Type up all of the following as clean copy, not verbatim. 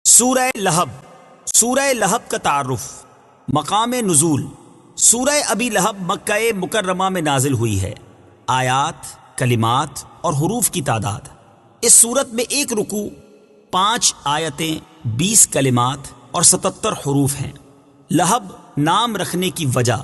سورہ لہب۔ سورہ لہب کا تعارف، مقام نزول۔ سورہ ابی لہب مکہ مکرمہ میں نازل ہوئی ہے۔ آیات، کلمات اور حروف کی تعداد: اس سورت میں 1 رکوع، 5 آیتیں، 20 کلمات اور 77 حروف ہیں۔ لہب نام رکھنے کی وجہ: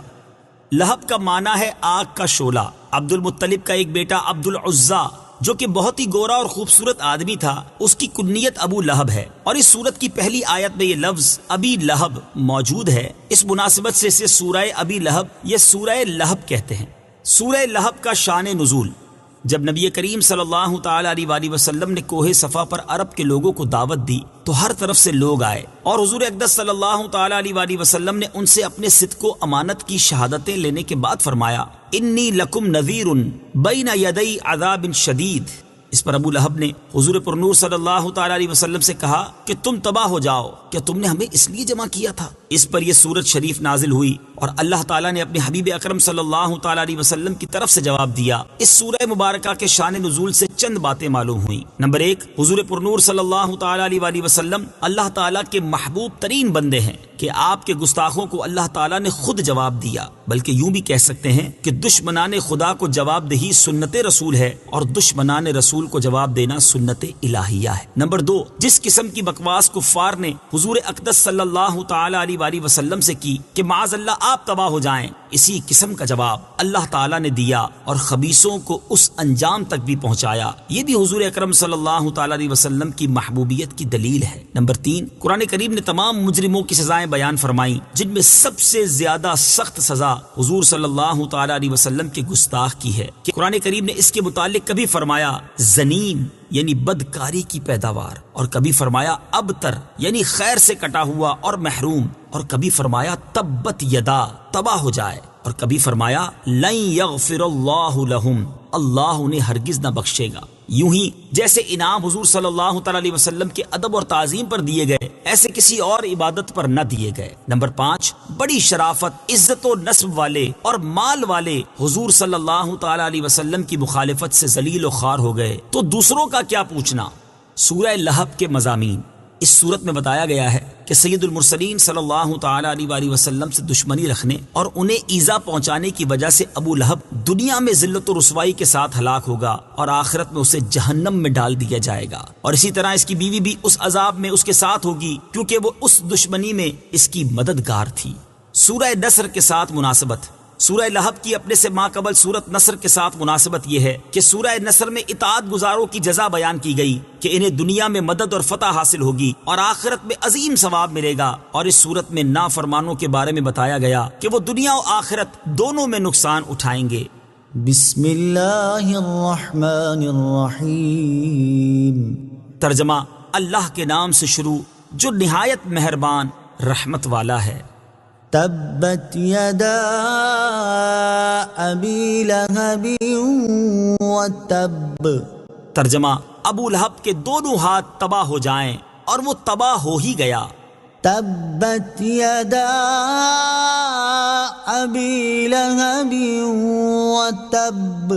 لہب کا معنی ہے آگ کا شعلہ۔ عبد المطلب کا ایک بیٹا عبد العزیٰ جو کہ بہت ہی گورا اور خوبصورت آدمی تھا، اس کی کنیت ابو لہب ہے، اور اس سورت کی پہلی آیت میں یہ لفظ ابی لہب موجود ہے۔ اس مناسبت سے اسے سورہ ابی لہب یا سورہ لہب کہتے ہیں۔ سورہ لہب کا شان نزول: جب نبی کریم صلی اللہ تعالی علیہ وآلہ وسلم نے کوہ صفا پر عرب کے لوگوں کو دعوت دی تو ہر طرف سے لوگ آئے، اور حضور اقدس صلی اللہ تعالی علیہ وآلہ وسلم نے ان سے اپنے صدق و امانت کی شہادتیں لینے کے بعد فرمایا: انی لکم نذیر بین یدی عذاب شدید۔ اس پر ابو لہب نے حضور پر نور صلی اللہ تعالی علیہ وسلم سے کہا کہ تم تباہ ہو جاؤ، کیا تم نے ہمیں اس لیے جمع کیا تھا؟ اس پر یہ سورت شریف نازل ہوئی، اور اللہ تعالیٰ نے اپنے حبیب اکرم صلی اللہ تعالی علیہ وسلم کی طرف سے جواب دیا۔ اس سورہ مبارکہ کے شان نزول سے چند باتیں معلوم ہوئیں۔ نمبر 1، حضور پر نور صلی اللہ تعالی علیہ وآلہ وسلم اللہ تعالیٰ کے محبوب ترین بندے ہیں کہ آپ کے گستاخوں کو اللہ تعالیٰ نے خود جواب دیا، بلکہ یوں بھی کہہ سکتے ہیں کہ دشمنان خدا کو جواب دہی سنت رسول ہے، اور دشمنان رسول کو جواب دینا سنت الہیہ ہے۔ نمبر 2، جس قسم کی بکواس کفار نے حضور اقدس صلی اللہ تعالی علیہ وآلہ وسلم سے کی کہ معاذ اللہ آپ تباہ ہو جائیں، اسی قسم کا جواب اللہ تعالیٰ نے دیا اور خبیثوں کو اس انجام تک بھی پہنچایا۔ یہ بھی حضور اکرم صلی اللہ تعالی علیہ وسلم کی محبوبیت کی دلیل ہے۔ نمبر 3، قرآن کریم نے تمام مجرموں کی سزائیں بیان فرمائیں، جن میں سب سے زیادہ سخت سزا حضور صلی اللہ تعالی علیہ وسلم کے گستاخ کی ہے کہ قرآن کریم نے اس کے متعلق کبھی فرمایا زنیم یعنی بدکاری کی پیداوار، اور کبھی فرمایا ابتر یعنی خیر سے کٹا ہوا اور محروم، اور کبھی فرمایا تبت یدا تباہ ہو جائے، اور کبھی فرمایا لن یغفر اللہ لہم اللہ انہیں ہرگز نہ بخشے گا۔ یوں ہی جیسے انعام حضور صلی اللہ تعالی علیہ وسلم کے ادب اور تعظیم پر دیے گئے، ایسے کسی اور عبادت پر نہ دیے گئے۔ نمبر 5، بڑی شرافت، عزت و نسب والے اور مال والے حضور صلی اللہ تعالی علیہ وسلم کی مخالفت سے ذلیل و خوار ہو گئے، تو دوسروں کا کیا پوچھنا۔ سورہ لہب کے مضامین: اس صورت میں بتایا گیا ہے کہ سید المرسلین صلی اللہ تعالی علیہ وآلہ وسلم سے دشمنی رکھنے اور انہیں ایذا پہنچانے کی وجہ سے ابو لہب دنیا میں ذلت و رسوائی کے ساتھ ہلاک ہوگا، اور آخرت میں اسے جہنم میں ڈال دیا جائے گا، اور اسی طرح اس کی بیوی بھی اس عذاب میں اس کے ساتھ ہوگی، کیونکہ وہ اس دشمنی میں اس کی مددگار تھی۔ سورہ نصر کے ساتھ مناسبت: سورہ لہب کی اپنے سے ماقبل سورت نصر کے ساتھ مناسبت یہ ہے کہ سورہ نصر میں اطاعت گزاروں کی جزا بیان کی گئی کہ انہیں دنیا میں مدد اور فتح حاصل ہوگی اور آخرت میں عظیم ثواب ملے گا، اور اس سورت میں نافرمانوں کے بارے میں بتایا گیا کہ وہ دنیا و آخرت دونوں میں نقصان اٹھائیں گے۔ بسم اللہ الرحمن الرحیم۔ ترجمہ: اللہ کے نام سے شروع جو نہایت مہربان رحمت والا ہے۔ تبت یدا ابی لہب وتب۔ ترجمہ: ابو لہب کے دونوں ہاتھ تباہ ہو جائیں، اور وہ تباہ ہو ہی گیا۔ تبت یدا ابی لہب وتب۔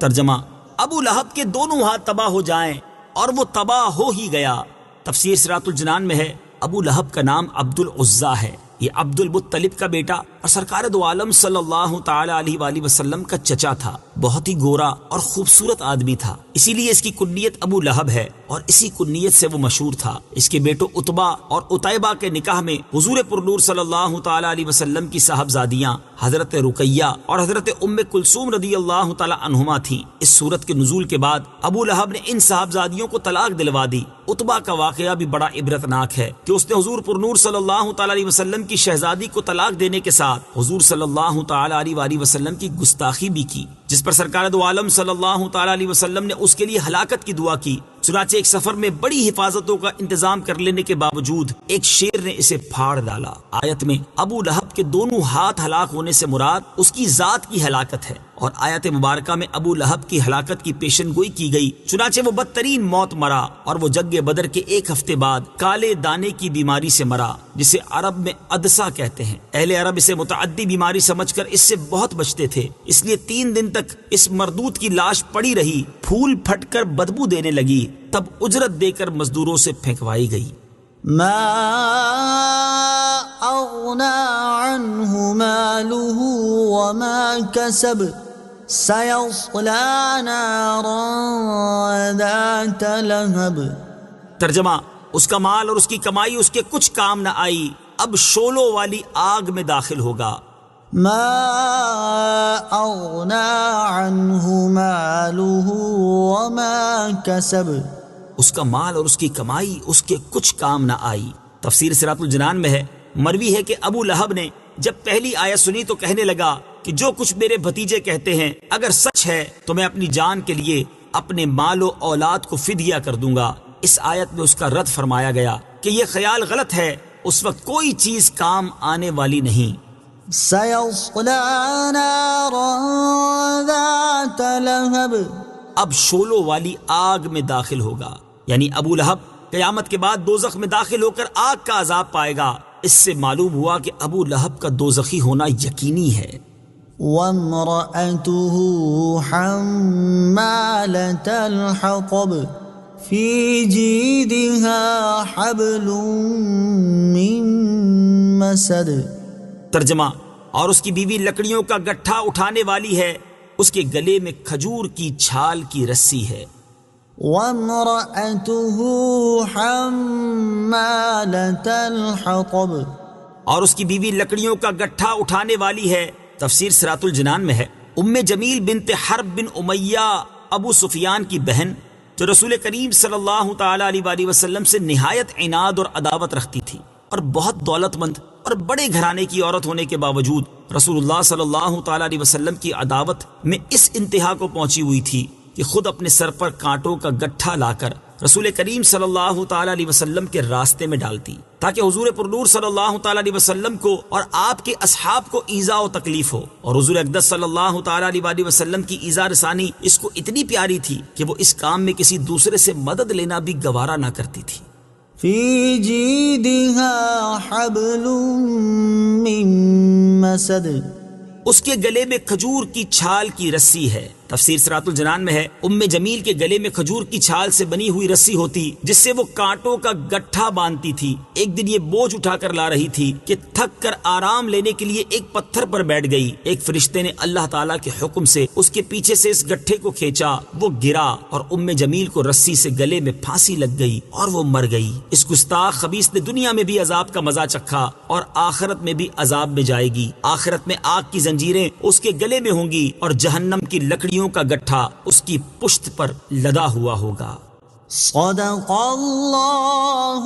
ترجمہ: ابو لہب کے دونوں ہاتھ تباہ ہو جائیں، اور وہ تباہ ہو ہی گیا۔ تفسیر صراط الجنان میں ہے ابو لہب کا نام عبد العزیٰ ہے، یہ عبد المطلب کا بیٹا اور سرکار دو عالم صلی اللہ تعالی علیہ وآلہ وسلم کا چچا تھا۔ بہت ہی گورا اور خوبصورت آدمی تھا، اسی لیے اس کی کنیت ابو لہب ہے، اور اسی کنیت سے وہ مشہور تھا۔ اس کے بیٹوں عتبہ اور عتیبہ کے نکاح میں حضور پر نور صلی اللہ تعالی علیہ وسلم کی صاحبزادیاں حضرت رقیہ اور حضرت ام کلثوم رضی اللہ تعالی عنہما تھیں۔ اس صورت کے نزول کے بعد ابو لہب نے ان صاحبزادیوں کو طلاق دلوا دی۔ عتبہ کا واقعہ بھی بڑا عبرتناک ہے کہ اس نے حضور پر نور صلی اللہ تعالی علیہ وسلم کی شہزادی کو طلاق دینے کے ساتھ حضور صلی اللہ تعالی علیہ وآلہ وسلم کی گستاخی بھی کی، جس پر سرکار دو عالم صلی اللہ تعالی علیہ وسلم نے اس کے لیے ہلاکت کی دعا کی۔ چنانچہ ایک سفر میں بڑی حفاظتوں کا انتظام کر لینے کے باوجود ایک شیر نے اسے پھاڑ ڈالا۔ آیت میں ابو لہب کے دونوں ہاتھ ہلاک ہونے سے مراد اس کی ذات کی ہلاکت ہے، اور آیت مبارکہ میں ابو لہب کی ہلاکت کی پیشن گوئی کی گئی۔ چنانچہ وہ بدترین موت مرا، اور وہ جنگ بدر کے 1 ہفتے بعد کالے دانے کی بیماری سے مرا، جسے عرب میں عدسہ کہتے ہیں۔ اہل عرب اسے متعدی بیماری سمجھ کر اس سے بہت بچتے تھے، اس لیے 3 دن تک اس مردود کی لاش پڑی رہی، پھول پھٹ کر بدبو دینے لگی، تب اجرت دے کر مزدوروں سے پھینکوائی گئی۔ ما أغنى عنه ماله وما كسب سيصلى نارا ذات لهب. ترجمہ: اس کا مال اور اس کی کمائی اس کے کچھ کام نہ آئی، اب شولوں والی آگ میں داخل ہوگا. ما أغنى عنه ماله وما كسب. اس کا مال اور اس کی کمائی اس کے کچھ کام نہ آئی. تفسیر صراط الجنان میں ہے، مروی ہے کہ ابو لہب نے جب پہلی آیت سنی تو کہنے لگا کہ جو کچھ میرے بھتیجے کہتے ہیں اگر سچ ہے تو میں اپنی جان کے لیے اپنے مال و اولاد کو فدیہ کر دوں گا. اس آیت میں اس کا رد فرمایا گیا کہ یہ خیال غلط ہے، اس وقت کوئی چیز کام آنے والی نہیں. سيصلى نارا ذات لهب. اب شولوں والی آگ میں داخل ہوگا، یعنی ابو لہب قیامت کے بعد دوزخ میں داخل ہو کر آگ کا عذاب پائے گا. اس سے معلوم ہوا کہ ابو لہب کا دوزخی ہونا یقینی ہے. وامرأته حمالة الحطب في جيدها حبل من مسد. ترجمہ: اور اس کی بیوی لکڑیوں کا گٹھا اٹھانے والی ہے، اس کے گلے میں کھجور کی چھال کی رسی ہے. وامرأته حمالة الحطب. اور اس کی بیوی لکڑیوں کا گٹھا اٹھانے والی ہے. تفسیر صراط الجنان میں ہے، ام جمیل بنت حرب بن امیہ ابو سفیان کی بہن، جو رسول کریم صلی اللہ تعالی علیہ وآلہ وسلم سے نہایت عناد اور عداوت رکھتی تھی اور بہت دولت مند اور بڑے گھرانے کی عورت ہونے کے باوجود رسول اللہ صلی اللہ تعالی علیہ وسلم کی عداوت میں اس انتہا کو پہنچی ہوئی تھی کہ خود اپنے سر پر کانٹوں کا گٹھا لا کر رسول کریم صلی اللہ تعالی علیہ وسلم کے راستے میں ڈالتی تاکہ حضور پرنور صلی اللہ تعالی علیہ وسلم کو اور آپ کے اصحاب کو ایذا و تکلیف ہو. اور حضور اقدس صلی اللہ تعالی علیہ وآلہ وسلم کی ایذا رسانی اس کو اتنی پیاری تھی کہ وہ اس کام میں کسی دوسرے سے مدد لینا بھی گوارا نہ کرتی تھی. في جيدها حبل من مسد. اس کے گلے میں کھجور کی چھال کی رسی ہے. تفسیر صراط الجنان میں ہے، ام جمیل کے گلے میں کھجور کی چھال سے بنی ہوئی رسی ہوتی جس سے وہ کانٹوں کا گٹھا باندھتی تھی. ایک دن یہ بوجھ اٹھا کر لا رہی تھی کہ تھک کر آرام لینے کے لیے ایک پتھر پر بیٹھ گئی. ایک فرشتے نے اللہ تعالیٰ کے حکم سے اس کے پیچھے سے اس گٹھے کو کھینچا، وہ گرا اور ام جمیل کو رسی سے گلے میں پھانسی لگ گئی اور وہ مر گئی. اس گستاخ خبیث نے دنیا میں بھی عذاب کا مزہ چکھا اور آخرت میں بھی عذاب میں جائے گی. آخرت میں آگ کی زنجیریں اس کے گلے میں ہوں گی اور جہنم کی لکڑیوں کا گٹھا اس کی پشت پر لدا ہوا ہوگا. صدق اللہ